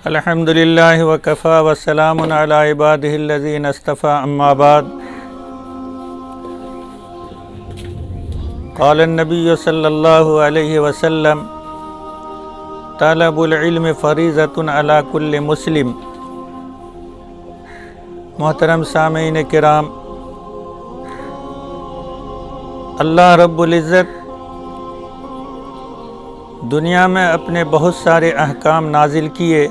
الحمدللہ وکفا وسلام علی عبادہ الذین اصطفیٰ اما بعد قال النبی صلی اللہ علیہ وسلم طلب العلم فریضۃ علی کل مسلم۔ محترم سامعین کرام، اللہ رب العزت دنیا میں اپنے بہت سارے احکام نازل کیے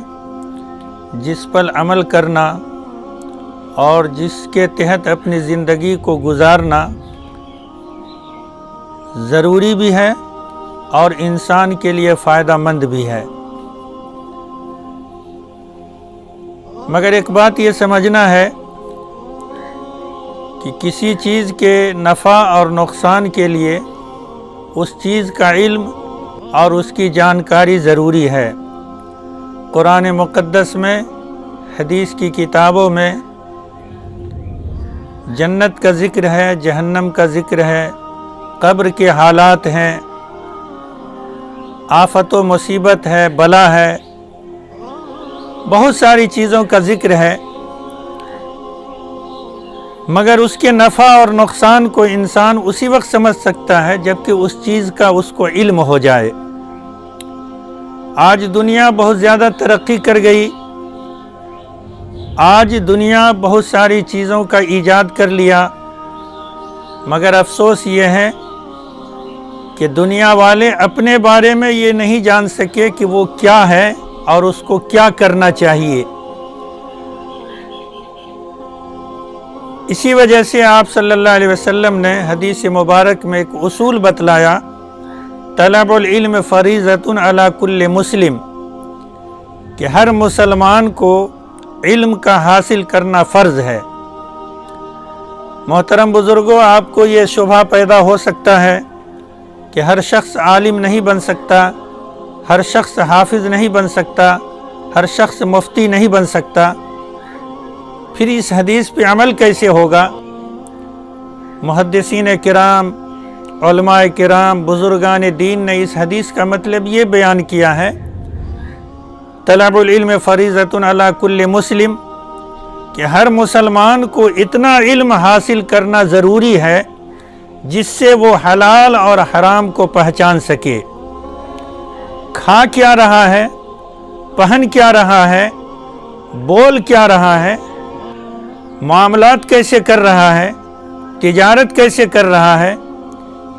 جس پر عمل کرنا اور جس کے تحت اپنی زندگی کو گزارنا ضروری بھی ہے اور انسان کے لیے فائدہ مند بھی ہے، مگر ایک بات یہ سمجھنا ہے کہ کسی چیز کے نفع اور نقصان کے لیے اس چیز کا علم اور اس کی جانکاری ضروری ہے۔ قرآن مقدس میں، حدیث کی کتابوں میں جنت کا ذکر ہے، جہنم کا ذکر ہے، قبر کے حالات ہیں، آفت و مصیبت ہے، بلا ہے، بہت ساری چیزوں کا ذکر ہے، مگر اس کے نفع اور نقصان کو انسان اسی وقت سمجھ سکتا ہے جبکہ اس چیز کا اس کو علم ہو جائے۔ آج دنیا بہت زیادہ ترقی کر گئی، آج دنیا بہت ساری چیزوں کا ایجاد کر لیا، مگر افسوس یہ ہے کہ دنیا والے اپنے بارے میں یہ نہیں جان سکے کہ وہ کیا ہے اور اس کو کیا کرنا چاہیے۔ اسی وجہ سے آپ صلی اللہ علیہ وسلم نے حدیث مبارک میں ایک اصول بتلایا، طلب العلم فریضۃ علی کل مسلم، کہ ہر مسلمان کو علم کا حاصل کرنا فرض ہے۔ محترم بزرگوں، آپ کو یہ شبہ پیدا ہو سکتا ہے کہ ہر شخص عالم نہیں بن سکتا، ہر شخص حافظ نہیں بن سکتا، ہر شخص مفتی نہیں بن سکتا، پھر اس حدیث پہ عمل کیسے ہوگا؟ محدثین کرام، علماء کرام، بزرگان دین نے اس حدیث کا مطلب یہ بیان کیا ہے، طلب العلم فریضۃ علی کل مسلم، کہ ہر مسلمان کو اتنا علم حاصل کرنا ضروری ہے جس سے وہ حلال اور حرام کو پہچان سکے، کھا کیا رہا ہے، پہن کیا رہا ہے، بول کیا رہا ہے، معاملات کیسے کر رہا ہے، تجارت کیسے کر رہا ہے،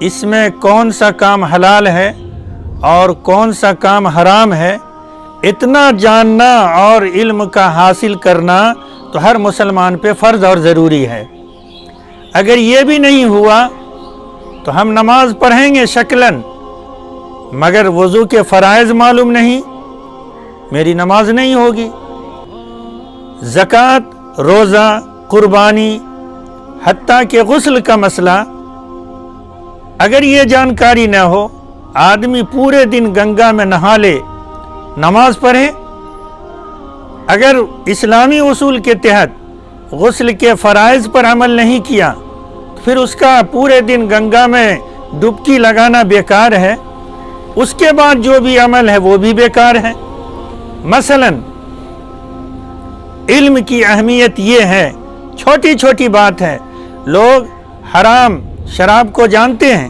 اس میں کون سا کام حلال ہے اور کون سا کام حرام ہے، اتنا جاننا اور علم کا حاصل کرنا تو ہر مسلمان پہ فرض اور ضروری ہے۔ اگر یہ بھی نہیں ہوا تو ہم نماز پڑھیں گے شکلاً، مگر وضو کے فرائض معلوم نہیں، میری نماز نہیں ہوگی۔ زکوٰۃ، روزہ، قربانی، حتیٰ کہ غسل کا مسئلہ، اگر یہ جانکاری نہ ہو، آدمی پورے دن گنگا میں نہا لے، نماز پڑھے، اگر اسلامی اصول کے تحت غسل کے فرائض پر عمل نہیں کیا، پھر اس کا پورے دن گنگا میں ڈبکی لگانا بیکار ہے، اس کے بعد جو بھی عمل ہے وہ بھی بیکار ہے۔ مثلاً علم کی اہمیت یہ ہے، چھوٹی چھوٹی بات ہے، لوگ حرام شراب کو جانتے ہیں،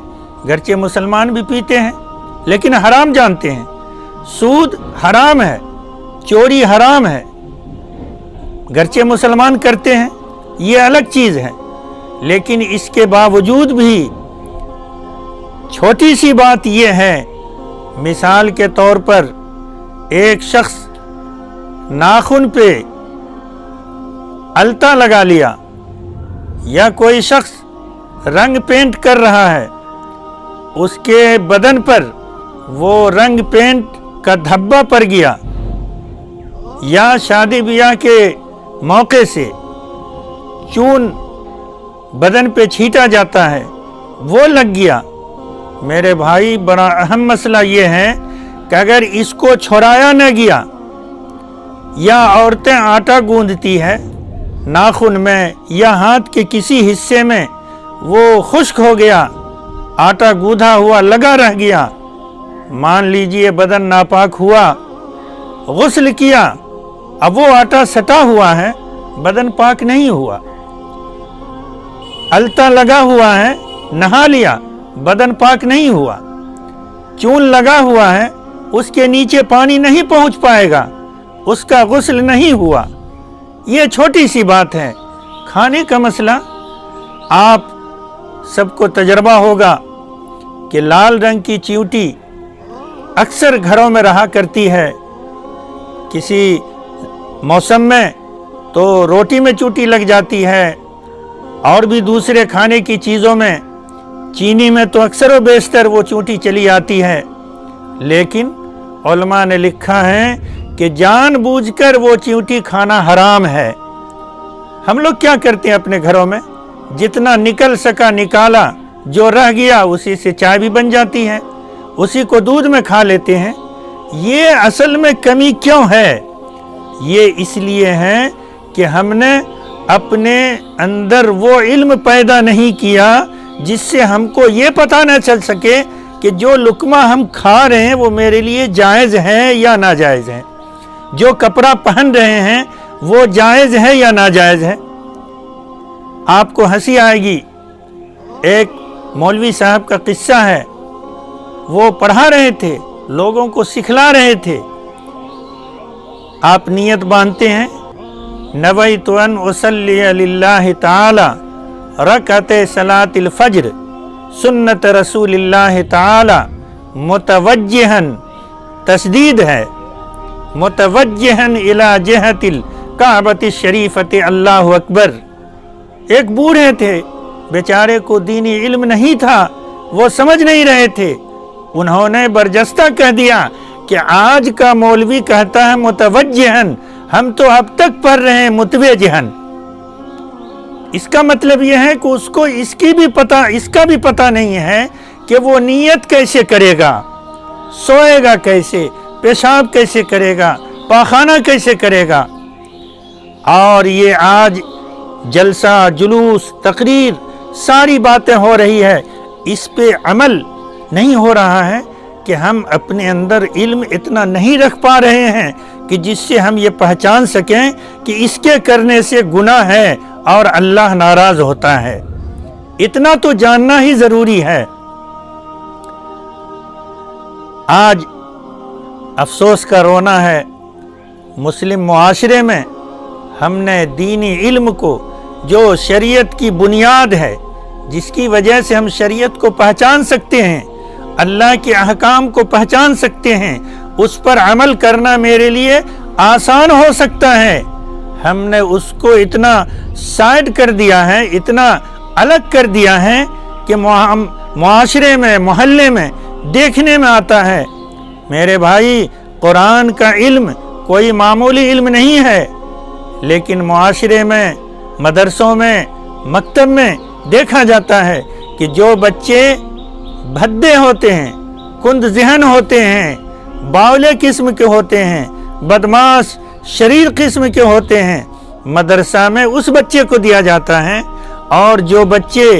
گرچہ مسلمان بھی پیتے ہیں لیکن حرام جانتے ہیں، سود حرام ہے، چوری حرام ہے، گرچہ مسلمان کرتے ہیں، یہ الگ چیز ہے، لیکن اس کے باوجود بھی چھوٹی سی بات یہ ہے، مثال کے طور پر ایک شخص ناخن پہ التا لگا لیا، یا کوئی شخص رنگ پینٹ کر رہا ہے، اس کے بدن پر وہ رنگ پینٹ کا دھبا پڑ گیا، یا شادی بیاہ کے موقع سے چون بدن پہ چھیٹا جاتا ہے، وہ لگ گیا، میرے بھائی بڑا اہم مسئلہ یہ ہے کہ اگر اس کو چھڑایا نہ گیا، یا عورتیں آٹا گوندتی ہے ناخن میں یا ہاتھ کے کسی حصے میں، وہ خشک ہو گیا، آٹا گوندھا ہوا لگا رہ گیا، مان لیجئے بدن ناپاک ہوا، غسل کیا اب وہ آٹا سٹا ہوا ہے، بدن پاک نہیں ہوا، التا لگا ہوا ہے، نہا لیا، بدن پاک نہیں ہوا، چون لگا ہوا ہے، اس کے نیچے پانی نہیں پہنچ پائے گا، اس کا غسل نہیں ہوا۔ یہ چھوٹی سی بات ہے۔ کھانے کا مسئلہ آپ سب کو تجربہ ہوگا کہ لال رنگ کی چیونٹی اکثر گھروں میں رہا کرتی ہے، کسی موسم میں تو روٹی میں چیونٹی لگ جاتی ہے، اور بھی دوسرے کھانے کی چیزوں میں، چینی میں تو اکثر و بیشتر وہ چیونٹی چلی آتی ہے۔ لیکن علماء نے لکھا ہے کہ جان بوجھ کر وہ چیونٹی کھانا حرام ہے۔ ہم لوگ کیا کرتے ہیں اپنے گھروں میں؟ جتنا نکل سکا نکالا، جو رہ گیا اسی سے چائے بھی بن جاتی ہے، اسی کو دودھ میں کھا لیتے ہیں۔ یہ اصل میں کمی کیوں ہے؟ یہ اس لیے ہے کہ ہم نے اپنے اندر وہ علم پیدا نہیں کیا جس سے ہم کو یہ پتہ نہ چل سکے کہ جو لقمہ ہم کھا رہے ہیں وہ میرے لیے جائز ہے یا ناجائز ہے، جو کپڑا پہن رہے ہیں وہ جائز ہے یا ناجائز ہے۔ آپ کو ہنسی آئے گی، ایک مولوی صاحب کا قصہ ہے، وہ پڑھا رہے تھے، لوگوں کو سکھلا رہے تھے۔ آپ نیت باندھتے ہیں، نویت ان اصلی للہ تعالی رکعت صلاۃ الفجر سنت رسول اللہ تعالی متوجہن، تشدید ہے، متوجہن الی جہت الکعبۃ الشریفۃ، اللہ اکبر۔ ایک بوڑھے تھے، بیچارے کو دینی علم نہیں تھا، وہ سمجھ نہیں رہے تھے، انہوں نے برجستہ کہہ دیا کہ آج کا مولوی کہتا ہے متوجہن، ہم تو اب تک پڑھ رہے ہیں متوجہن۔ اس کا مطلب یہ ہے کہ اس کو اس کا بھی پتہ نہیں ہے کہ وہ نیت کیسے کرے گا، سوئے گا کیسے، پیشاب کیسے کرے گا، پاخانہ کیسے کرے گا۔ اور یہ آج جلسہ، جلوس، تقریر، ساری باتیں ہو رہی ہے، اس پہ عمل نہیں ہو رہا ہے کہ ہم اپنے اندر علم اتنا نہیں رکھ پا رہے ہیں کہ جس سے ہم یہ پہچان سکیں کہ اس کے کرنے سے گناہ ہے اور اللہ ناراض ہوتا ہے۔ اتنا تو جاننا ہی ضروری ہے۔ آج افسوس کا رونا ہے، مسلم معاشرے میں ہم نے دینی علم کو، جو شریعت کی بنیاد ہے، جس کی وجہ سے ہم شریعت کو پہچان سکتے ہیں، اللہ کے احکام کو پہچان سکتے ہیں، اس پر عمل کرنا میرے لیے آسان ہو سکتا ہے، ہم نے اس کو اتنا سائڈ کر دیا ہے، اتنا الگ کر دیا ہے کہ معاشرے میں، محلے میں دیکھنے میں آتا ہے۔ میرے بھائی، قرآن کا علم کوئی معمولی علم نہیں ہے، لیکن معاشرے میں، مدرسوں میں، مکتب میں دیکھا جاتا ہے کہ جو بچے بھدے ہوتے ہیں، کند ذہن ہوتے ہیں، باولے قسم کے ہوتے ہیں، بدماش شریر قسم کے ہوتے ہیں، مدرسہ میں اس بچے کو دیا جاتا ہے، اور جو بچے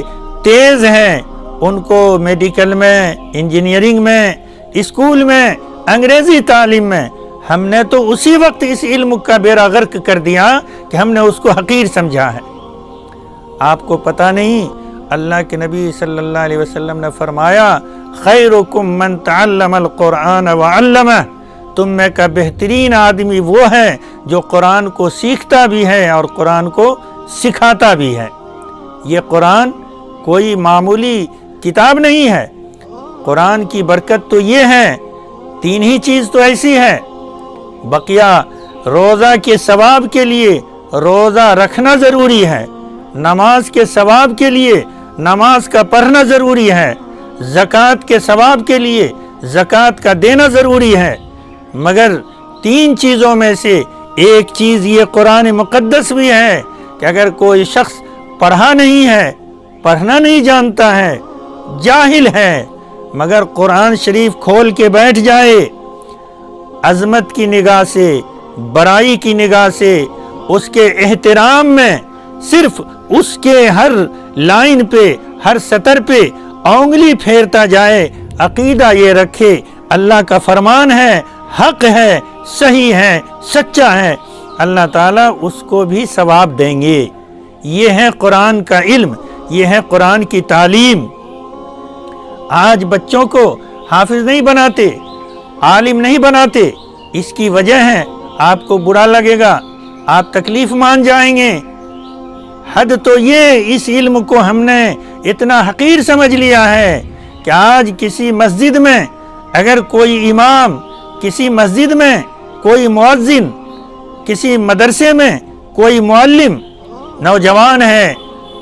تیز ہیں ان کو میڈیکل میں، انجینئرنگ میں، اسکول میں، انگریزی تعلیم میں۔ ہم نے تو اسی وقت اس علم کا بیڑا غرق کر دیا کہ ہم نے اس کو حقیر سمجھا ہے۔ آپ کو پتہ نہیں، اللہ کے نبی صلی اللہ علیہ وسلم نے فرمایا، خیرکم من تعلم القرآن وعلمہ، تم میں کا بہترین آدمی وہ ہے جو قرآن کو سیکھتا بھی ہے اور قرآن کو سکھاتا بھی ہے۔ یہ قرآن کوئی معمولی کتاب نہیں ہے۔ قرآن کی برکت تو یہ ہے، تین ہی چیز تو ایسی ہے، بقیہ روزہ کے ثواب کے لیے روزہ رکھنا ضروری ہے، نماز کے ثواب کے لیے نماز کا پڑھنا ضروری ہے، زکوٰۃ کے ثواب کے لیے زکوٰۃ کا دینا ضروری ہے، مگر تین چیزوں میں سے ایک چیز یہ قرآن مقدس بھی ہے کہ اگر کوئی شخص پڑھا نہیں ہے، پڑھنا نہیں جانتا ہے، جاہل ہے، مگر قرآن شریف کھول کے بیٹھ جائے، عظمت کی نگاہ سے، بڑائی کی نگاہ سے، اس کے احترام میں صرف اس کے ہر لائن پہ، ہر سطر پہ انگلی پھیرتا جائے، عقیدہ یہ رکھے اللہ کا فرمان ہے، حق ہے، صحیح ہے، سچا ہے، اللہ تعالیٰ اس کو بھی ثواب دیں گے۔ یہ ہے قرآن کا علم، یہ ہے قرآن کی تعلیم۔ آج بچوں کو حافظ نہیں بناتے، عالم نہیں بناتے، اس کی وجہ ہے آپ کو برا لگے گا، آپ تکلیف مان جائیں گے۔ حد تو یہ، اس علم کو ہم نے اتنا حقیر سمجھ لیا ہے کہ آج کسی مسجد میں اگر کوئی امام، کسی مسجد میں کوئی مؤذن، کسی مدرسے میں کوئی معلم نوجوان ہے،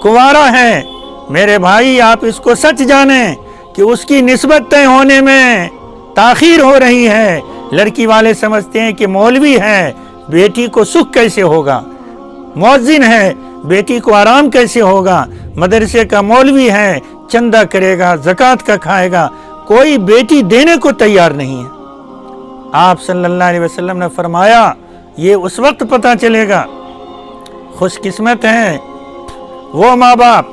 کنوارا ہے، میرے بھائی آپ اس کو سچ جانیں کہ اس کی نسبت طے ہونے میں تاخیر ہو رہی ہے۔ لڑکی والے سمجھتے ہیں کہ مولوی ہے، بیٹی کو سکھ کیسے ہوگا، مؤذن ہے، بیٹی کو آرام کیسے ہوگا، مدرسے کا مولوی ہے، چندہ کرے گا، زکوٰۃ کا کھائے گا، کوئی بیٹی دینے کو تیار نہیں ہے۔ آپ صلی اللہ علیہ وسلم نے فرمایا یہ اس وقت پتہ چلے گا۔ خوش قسمت ہیں وہ ماں باپ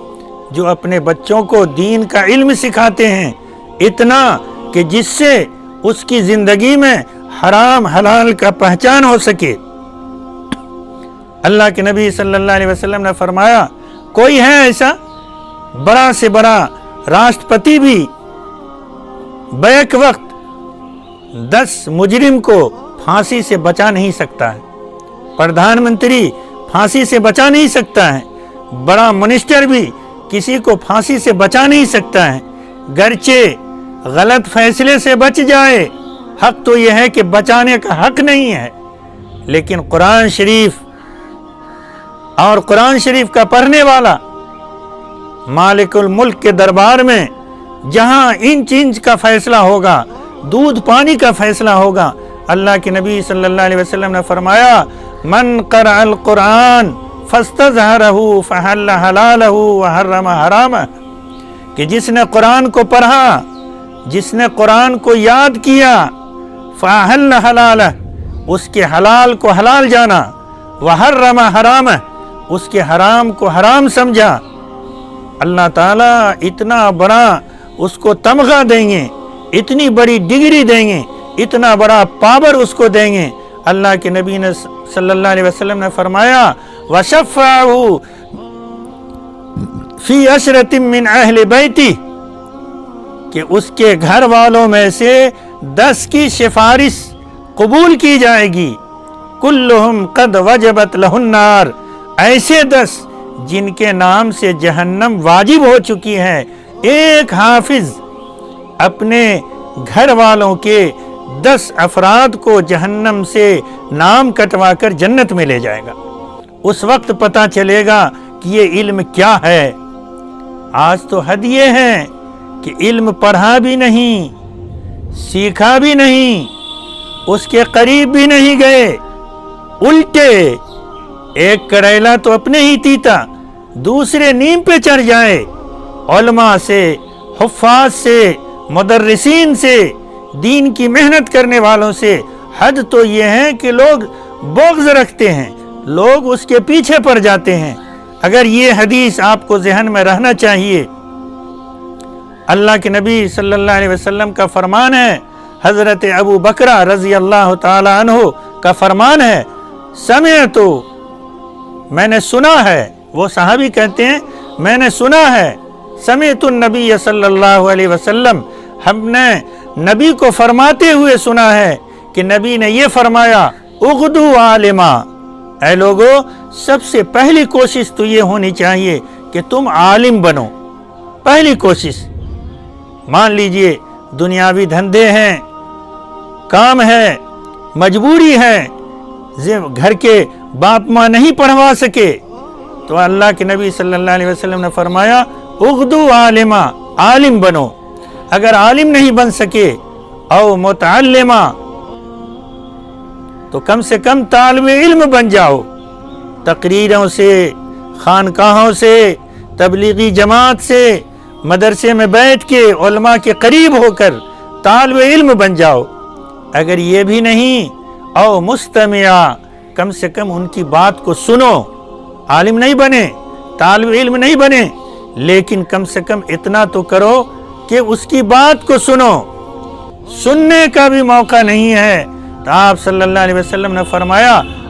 جو اپنے بچوں کو دین کا علم سکھاتے ہیں، اتنا کہ جس سے اس کی زندگی میں حرام حلال کا پہچان ہو سکے۔ اللہ کے نبی صلی اللہ علیہ وسلم نے فرمایا کوئی ہے ایسا بڑا سے بڑا راشٹرپتی بھی بیک وقت 10 مجرم کو پھانسی سے بچا نہیں سکتا ہے، پردھان منتری پھانسی سے بچا نہیں سکتا ہے، بڑا منسٹر بھی کسی کو پھانسی سے بچا نہیں سکتا ہے۔ گرچہ غلط فیصلے سے بچ جائے، حق تو یہ ہے کہ بچانے کا حق نہیں ہے، لیکن قرآن شریف اور قرآن شریف کا پڑھنے والا مالک الملک کے دربار میں جہاں انچ انچ کا فیصلہ ہوگا، دودھ پانی کا فیصلہ ہوگا، اللہ کے نبی صلی اللہ علیہ وسلم نے فرمایا من قرأ القرآن فاستظہرہ فحل حلالہ وحرم حرامہ، کہ جس نے قرآن کو پڑھا، جس نے قرآن کو یاد کیا، فحل حلالہ، اس کے حلال کو حلال جانا، وحرم حرامہ، اس کے حرام کو حرام سمجھا، اللہ تعالیٰ اتنا بڑا اس کو تمغہ دیں گے، اتنی بڑی ڈگری دیں گے، اتنا بڑا پاور اس کو دیں گے۔ اللہ کے نبی نے صلی اللہ علیہ وسلم نے فرمایا وَشَفَّعُهُ فِي عَشْرَةٍ مِّنْ أَهْلِ بَيْتِهِ، کہ اس کے گھر والوں میں سے 10 کی سفارش قبول کی جائے گی، كُلُّهُمْ قَدْ وَجَبَتْ لَهُ النَّارِ، ایسے 10 جن کے نام سے جہنم واجب ہو چکی ہے۔ ایک حافظ اپنے گھر والوں کے 10 افراد کو جہنم سے نام کٹوا کر جنت میں لے جائے گا۔ اس وقت پتہ چلے گا کہ یہ علم کیا ہے۔ آج تو حد یہ ہے کہ علم پڑھا بھی نہیں، سیکھا بھی نہیں، اس کے قریب بھی نہیں گئے، الٹے ایک کریلا تو اپنے ہی تیتا، دوسرے نیم پہ چڑھ جائے۔ علماء سے، حفاظ سے، مدرسین سے، دین کی محنت کرنے والوں سے حد تو یہ ہے کہ لوگ بغض رکھتے ہیں، لوگ اس کے پیچھے پڑ جاتے ہیں۔ اگر یہ حدیث آپ کو ذہن میں رہنا چاہیے، اللہ کے نبی صلی اللہ علیہ وسلم کا فرمان ہے، حضرت ابو بکر رضی اللہ تعالی عنہ کا فرمان ہے، سمعت، میں نے سنا ہے، وہ صحابی کہتے ہیں میں نے سنا ہے، سمعت النبی صلی اللہ علیہ وسلم، ہم نے نبی کو فرماتے ہوئے سنا ہے کہ نبی نے یہ فرمایا اغدو عالما، اے لوگو سب سے پہلی کوشش تو یہ ہونی چاہیے کہ تم عالم بنو، پہلی کوشش۔ مان لیجئے دنیاوی دھندے ہیں، کام ہے، مجبوری ہے، گھر کے باپ ماں نہیں پڑھوا سکے، تو اللہ کے نبی صلی اللہ علیہ وسلم نے فرمایا اغدو عالما، عالم بنو۔ اگر عالم نہیں بن سکے او متعلمہ تو کم سے کم طالب علم بن جاؤ، تقریروں سے، خانقاہوں سے، تبلیغی جماعت سے، مدرسے میں بیٹھ کے علماء کے قریب ہو کر طالب علم بن جاؤ۔ اگر یہ بھی نہیں او مستمعہ، کم سے کم ان کی بات کو سنو، عالم نہیں بنے، طالب علم نہیں بنے، لیکن کم سے کم اتنا تو کرو کہ اس کی بات کو سنو۔ سننے کا بھی موقع نہیں ہے تو آپ صلی اللہ علیہ وسلم نے فرمایا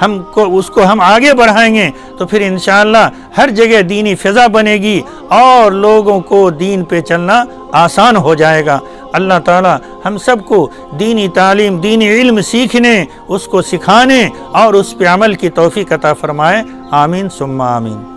اس کو ہم آگے بڑھائیں گے تو پھر انشاءاللہ ہر جگہ دینی فضا بنے گی اور لوگوں کو دین پہ چلنا آسان ہو جائے گا۔ اللہ تعالی ہم سب کو دینی تعلیم، دینی علم سیکھنے، اس کو سکھانے اور اس پہ عمل کی توفیق عطا فرمائے۔ آمین ثم آمین۔